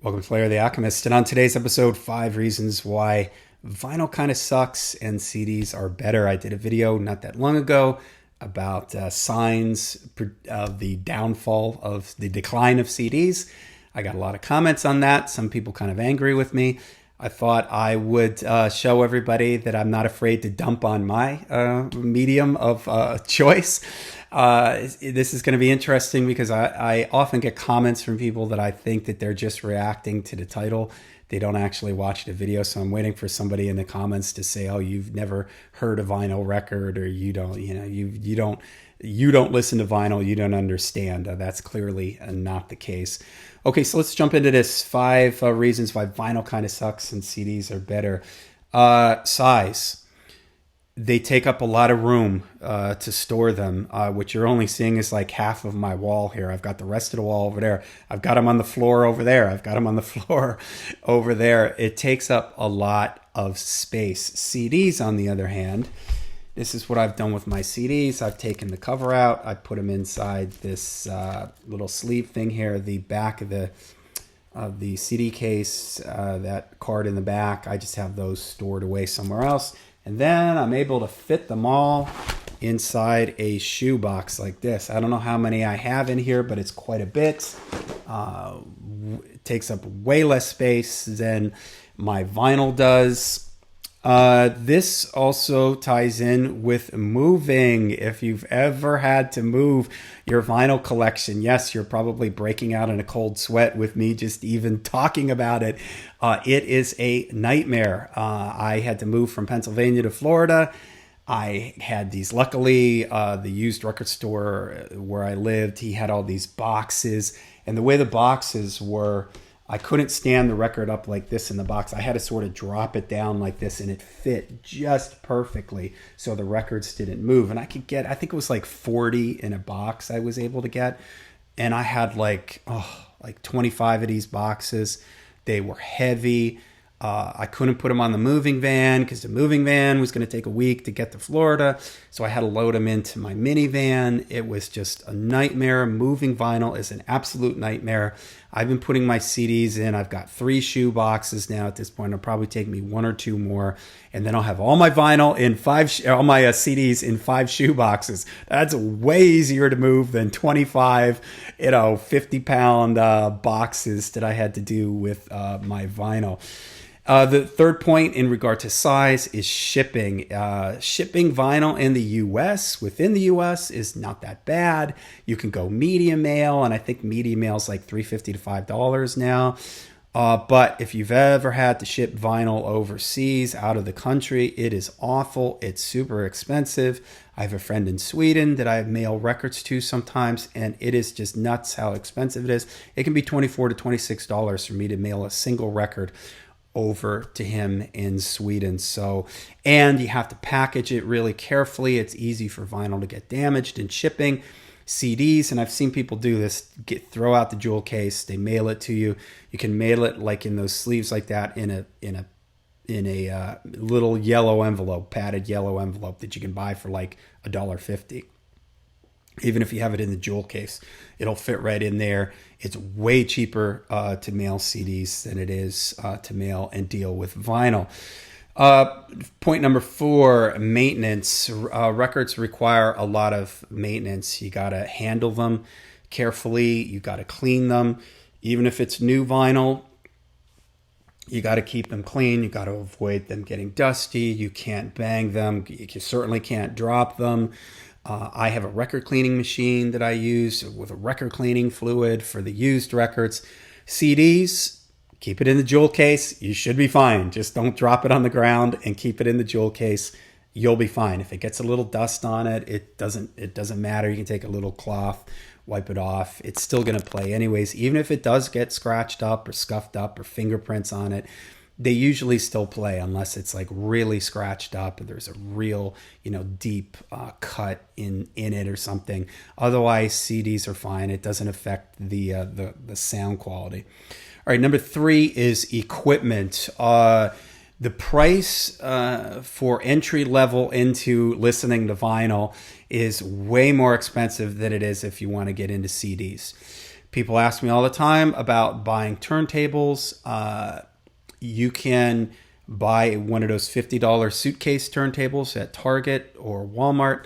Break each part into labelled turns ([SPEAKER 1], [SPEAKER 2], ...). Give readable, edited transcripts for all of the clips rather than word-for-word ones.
[SPEAKER 1] Welcome to Larry the Alchemist. And on today's episode, 5 reasons why vinyl kind of sucks and CDs are better. I did a video not that long ago about signs of the downfall of the decline of CDs. I got a lot of comments on that. Some people kind of angry with me. I thought I would show everybody that I'm not afraid to dump on my medium of choice. This is going to be interesting because I often get comments from people that I think that they're just reacting to the title. They don't actually watch the video. So I'm waiting for somebody in the comments to say, "Oh, you've never heard a vinyl record, or you don't listen to vinyl. You don't understand." That's clearly not the case. Okay, so let's jump into this. 5 reasons why vinyl kind of sucks and CDs are better. Size. They take up a lot of room to store them. What you're only seeing is like half of my wall here. I've got the rest of the wall over there. I've got them on the floor over there. I've got them on the floor over there. It takes up a lot of space. CDs, on the other hand, this is what I've done with my CDs. I've taken the cover out. I put them inside this little sleeve thing here. The back of the CD case, that card in the back, I just have those stored away somewhere else. And then I'm able to fit them all inside a shoebox like this. I don't know how many I have in here, but it's quite a bit. It takes up way less space than my vinyl does. This also ties in with moving. If you've ever had to move your vinyl collection, yes, you're probably breaking out in a cold sweat with me just even talking about it. It is a nightmare. I had to move from Pennsylvania to Florida. I had these, luckily, the used record store where I lived, he had all these boxes. And the way the boxes were, I couldn't stand the record up like this in the box. I had to sort of drop it down like this, and it fit just perfectly so the records didn't move. And I think it was like 40 in a box I was able to get. And I had like 25 of these boxes. They were heavy. I couldn't put them on the moving van because the moving van was going to take a week to get to Florida. So I had to load them into my minivan. It was just a nightmare. Moving vinyl is an absolute nightmare. I've been putting my CDs in. I've got 3 shoe boxes now at this point. It'll probably take me 1 or 2 more. And then I'll have all my vinyl in all my CDs in 5 shoe boxes. That's way easier to move than 25, 50-pound boxes that I had to do with my vinyl. The third point in regard to size is shipping. Shipping vinyl in the U.S., within the U.S., is not that bad. You can go medium mail, and I think medium mail is like $3.50 to $5 now. But if you've ever had to ship vinyl overseas, out of the country, it is awful. It's super expensive. I have a friend in Sweden that I mail records to sometimes, and it is just nuts how expensive it is. It can be $24 to $26 for me to mail a single record over to him in Sweden. So, and you have to package it really carefully. It's easy for vinyl to get damaged in shipping. CDs, and I've seen people do this, throw out the jewel case, they mail it to you. You can mail it like in those sleeves like that in a little yellow envelope, padded yellow envelope that you can buy for like $1.50. Even if you have it in the jewel case, it'll fit right in there. It's way cheaper to mail CDs than it is to mail and deal with vinyl. Point number 4, maintenance. Records require a lot of maintenance. You got to handle them carefully. You got to clean them. Even if it's new vinyl, you got to keep them clean. You got to avoid them getting dusty. You can't bang them. You certainly can't drop them. I have a record cleaning machine that I use with a record cleaning fluid for the used records. CDs, keep it in the jewel case. You should be fine. Just don't drop it on the ground and keep it in the jewel case. You'll be fine. If it gets a little dust on it, it doesn't matter. You can take a little cloth, wipe it off. It's still going to play anyways. Even if it does get scratched up or scuffed up or fingerprints on it, they usually still play unless it's like really scratched up and there's a real, deep cut in it or something. Otherwise, CDs are fine. It doesn't affect the sound quality. All right, number 3 is equipment. The price for entry level into listening to vinyl is way more expensive than it is if you want to get into CDs. People ask me all the time about buying turntables. You can buy one of those $50 suitcase turntables at Target or Walmart,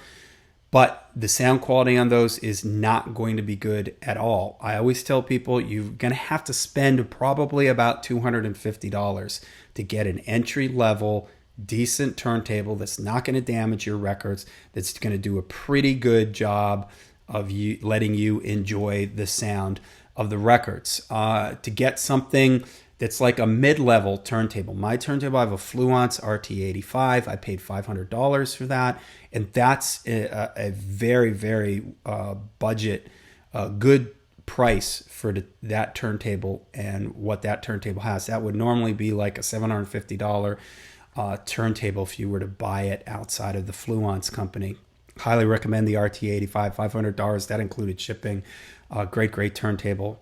[SPEAKER 1] but the sound quality on those is not going to be good at all. I always tell people you're going to have to spend probably about $250 to get an entry level decent turntable that's not going to damage your records, that's going to do a pretty good job of you letting you enjoy the sound of the records. To get something that's like a mid-level turntable. My turntable, I have a Fluence RT85. I paid $500 for that, and that's a very, very budget, good price for that turntable and what that turntable has. That would normally be like a $750 turntable if you were to buy it outside of the Fluence company. Highly recommend the RT85, $500. That included shipping. Great turntable.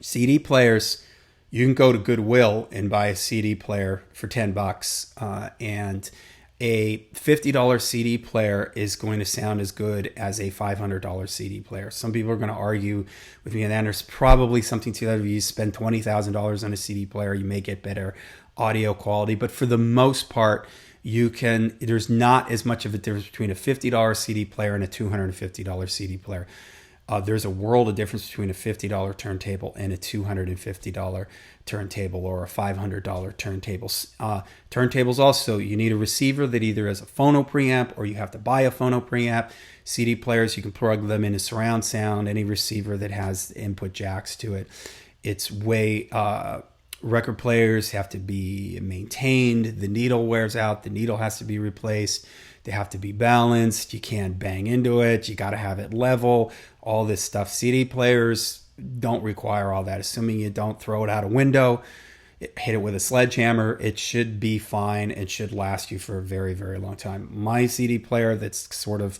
[SPEAKER 1] CD players, you can go to Goodwill and buy a CD player for $10, and a $50 CD player is going to sound as good as a $500 CD player. Some people are going to argue with me, and there's probably something to that. If you spend $20,000 on a CD player, you may get better audio quality, but for the most part, there's not as much of a difference between a $50 CD player and a $250 CD player. There's a world of difference between a $50 turntable and a $250 turntable or a $500 turntable. Turntables also, you need a receiver that either has a phono preamp or you have to buy a phono preamp. CD players, you can plug them into surround sound, any receiver that has input jacks to it. It's way... record players have to be maintained. The needle wears out. The needle has to be replaced. They have to be balanced. You can't bang into it. You got to have it level. All this stuff. CD players don't require all that. Assuming you don't throw it out a window, hit it with a sledgehammer, it should be fine. It should last you for a very, very long time. My CD player that's sort of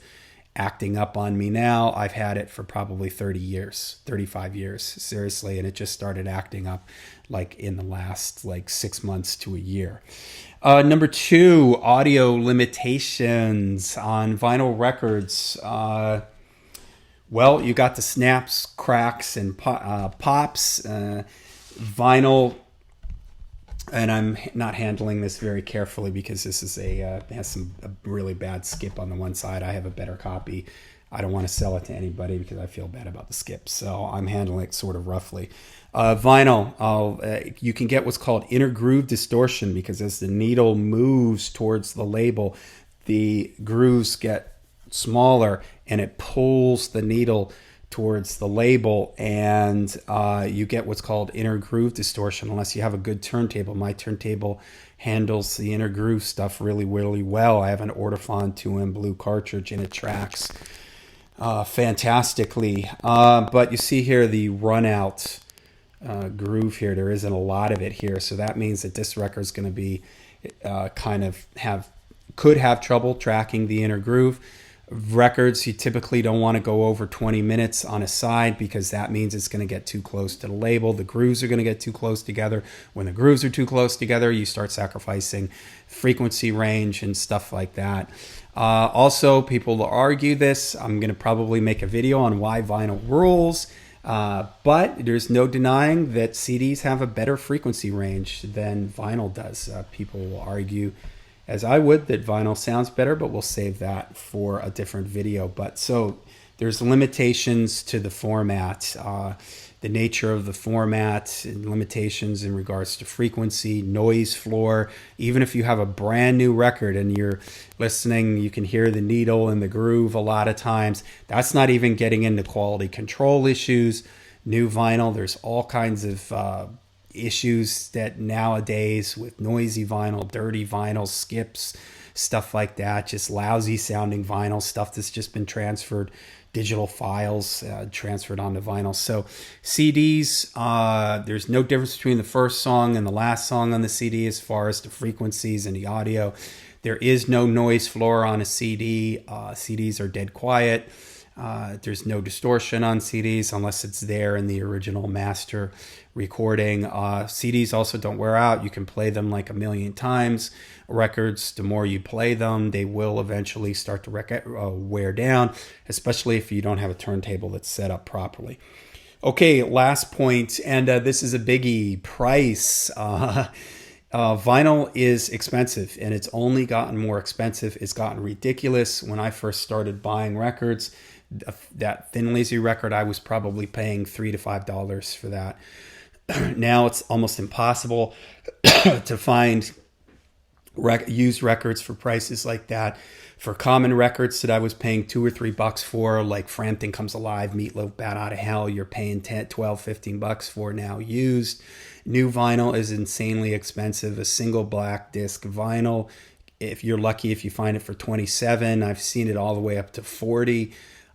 [SPEAKER 1] acting up on me now, I've had it for probably 30 years, 35 years, seriously, and it just started acting up like in the last 6 months to a year. Number 2, audio limitations on vinyl records. Well, you got the snaps, cracks, and pops. Vinyl, and I'm not handling this very carefully because this is has a really bad skip on the one side. I have a better copy. I don't want to sell it to anybody because I feel bad about the skip, so I'm handling it sort of roughly. Vinyl, you can get what's called inner groove distortion because as the needle moves towards the label, the grooves get smaller and it pulls the needle towards the label, and you get what's called inner groove distortion unless you have a good turntable. My turntable handles the inner groove stuff really, really well. I have an Ortofon 2M blue cartridge and it tracks fantastically. But you see here the run out groove here. There isn't a lot of it here, so that means that this record is going to be could have trouble tracking the inner groove. Records, you typically don't want to go over 20 minutes on a side because that means it's going to get too close to the label. The grooves are going to get too close together. When the grooves are too close together, you start sacrificing frequency range and stuff like that. Also, people will argue this. I'm going to probably make a video on why vinyl rules. But there's no denying that CDs have a better frequency range than vinyl does. People will argue, as I would, that vinyl sounds better, but we'll save that for a different video. But so there's limitations to the format, the nature of the format, and limitations in regards to frequency, noise floor. Even if you have a brand new record and you're listening, you can hear the needle and the groove a lot of times. That's not even getting into quality control issues. New vinyl, there's all kinds of issues that nowadays with noisy vinyl, dirty vinyl, skips, stuff like that, just lousy sounding vinyl, stuff that's just been transferred, digital files transferred onto vinyl. So CDs, there's no difference between the first song and the last song on the CD as far as the frequencies and the audio. There is no noise floor on a CD. CDs are dead quiet. There's no distortion on CDs unless it's there in the original master recording. CDs also don't wear out. You can play them like a million times. Records, the more you play them, they will eventually start to wear down, especially if you don't have a turntable that's set up properly. Okay, last point, and this is a biggie. Price. Vinyl is expensive, and it's only gotten more expensive. It's gotten ridiculous. When I first started buying records, that Thin Lizzy record, I was probably paying $3 to $5 for that. Now it's almost impossible to find used records for prices like that. For common records that I was paying $2 or $3 for, like Frampton Comes Alive, Meatloaf, Bat Out of Hell, you're paying 10, 12, $15 for now used. New vinyl is insanely expensive. A single black disc vinyl, if you're lucky, if you find it for 27, I've seen it all the way up to 40.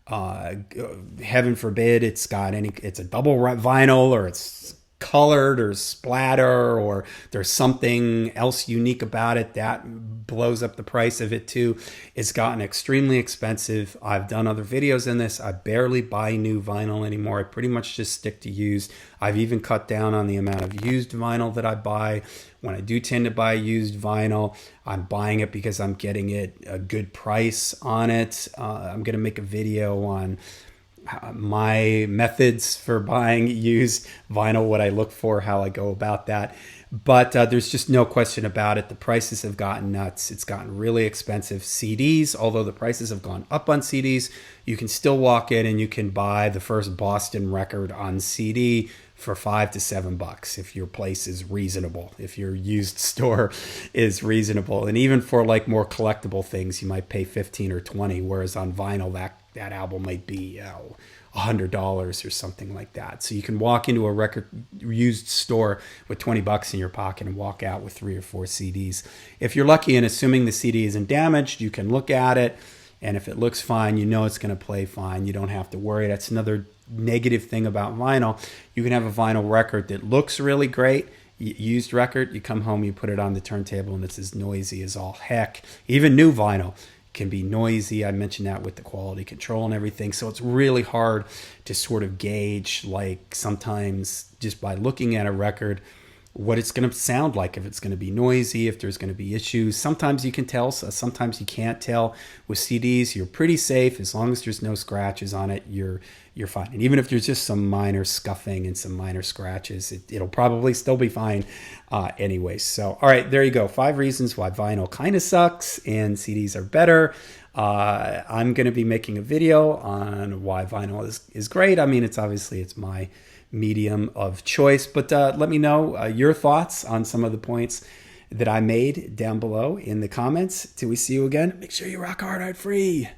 [SPEAKER 1] Heaven forbid it's a double vinyl, or it's colored or splatter, or there's something else unique about it that blows up the price of it too. It's gotten extremely expensive. I've done other videos in this. I barely buy new vinyl anymore. I pretty much just stick to used. I've even cut down on the amount of used vinyl that I buy. When I do tend to buy used vinyl, I'm buying it because I'm getting it a good price on it. I'm going to make a video on my methods for buying used vinyl, what I look for, how I go about that. But there's just no question about it. The prices have gotten nuts. It's gotten really expensive. CDs, although the prices have gone up on CDs, you can still walk in and you can buy the first Boston record on CD for $5 to $7 if your place is reasonable, if your used store is reasonable. And even for like more collectible things, you might pay 15 or 20, whereas on vinyl that album might be $100 or something like that. So you can walk into a record used store with $20 in your pocket and walk out with 3 or 4 CDs. If you're lucky, and assuming the CD isn't damaged, you can look at it, and if it looks fine, you know it's going to play fine. You don't have to worry. That's another negative thing about vinyl. You can have a vinyl record that looks really great, used record, you come home, you put it on the turntable, and it's as noisy as all heck. Even new vinyl can be noisy. I mentioned that with the quality control and everything. So it's really hard to sort of gauge, like sometimes just by looking at a record, what it's going to sound like, if it's going to be noisy, if there's going to be issues. Sometimes you can tell, sometimes you can't tell. With CDs, you're pretty safe. As long as there's no scratches on it, you're fine. And even if there's just some minor scuffing and some minor scratches, it'll probably still be fine anyway. So, all right, there you go. 5 reasons why vinyl kind of sucks and CDs are better. I'm going to be making a video on why vinyl is great. I mean, it's my medium of choice, but let me know your thoughts on some of the points that I made down below in the comments. Till we see you again, make sure you rock hard, art free.